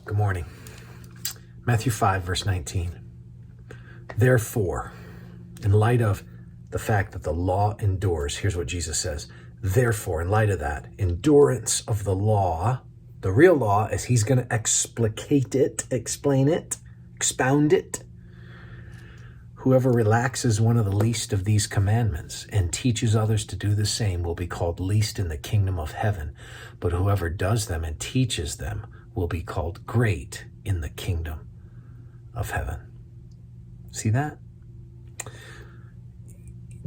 Good morning. Matthew 5, verse 19. Therefore, in light of the fact that the law endures, here's what Jesus says. Therefore, in light of that, endurance of the law, the real law, as he's going to explicate it, explain it, expound it. Whoever relaxes one of the least of these commandments and teaches others to do the same will be called least in the kingdom of heaven. But whoever does them and teaches them will be called great in the kingdom of heaven. See that?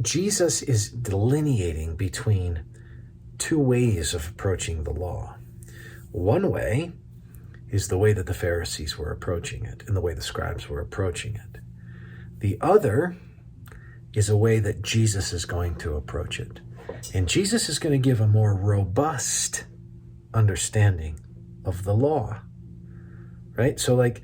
Jesus is delineating between two ways of approaching the law. One way is the way that the Pharisees were approaching it and the way the scribes were approaching it. The other is a way that Jesus is going to approach it. And Jesus is going to give a more robust understanding of the law, right? So like,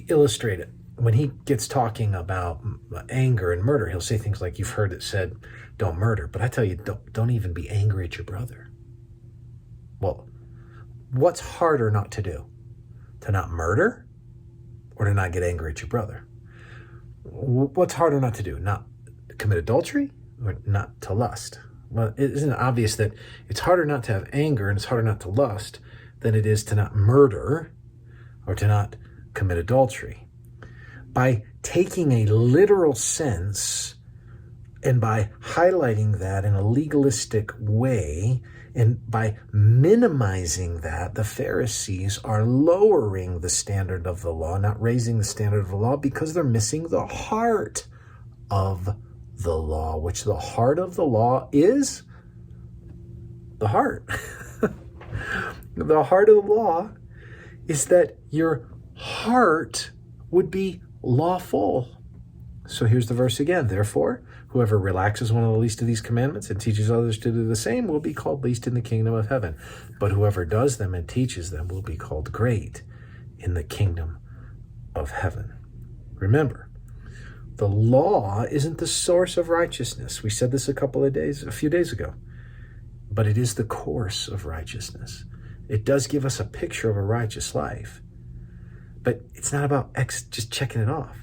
illustrate it. When he gets talking about anger and murder, he'll say things like, you've heard it said, don't murder. But I tell you, don't even be angry at your brother. Well, what's harder not to do? To not murder or to not get angry at your brother? What's harder not to do? Not commit adultery or not to lust? Well, isn't it obvious that it's harder not to have anger and it's harder not to lust than it is to not murder or to not commit adultery? By taking a literal sense and by highlighting that in a legalistic way and by minimizing that, the Pharisees are lowering the standard of the law, not raising the standard of the law, because they're missing the heart of the law, which the heart of the law is the heart. The heart of the law is that your heart would be lawful. So here's the verse again. Therefore, whoever relaxes one of the least of these commandments and teaches others to do the same will be called least in the kingdom of heaven. But whoever does them and teaches them will be called great in the kingdom of heaven. Remember, the law isn't the source of righteousness. We said this a few days ago. But it is the course of righteousness. It does give us a picture of a righteous life. But it's not about just checking it off.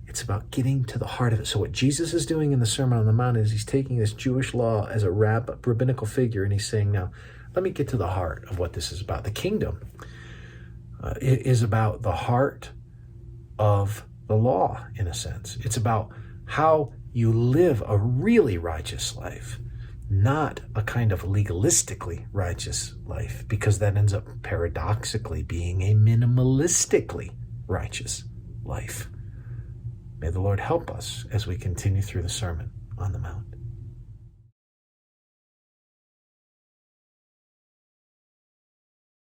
It's about getting to the heart of it. So what Jesus is doing in the Sermon on the Mount is he's taking this Jewish law as a rabbinical figure, and he's saying, now, let me get to the heart of what this is about. The kingdom it is about the heart of the law, in a sense. It's about how you live a really righteous life, not a kind of legalistically righteous life, because that ends up paradoxically being a minimalistically righteous life. May the Lord help us as we continue through the Sermon on the Mount.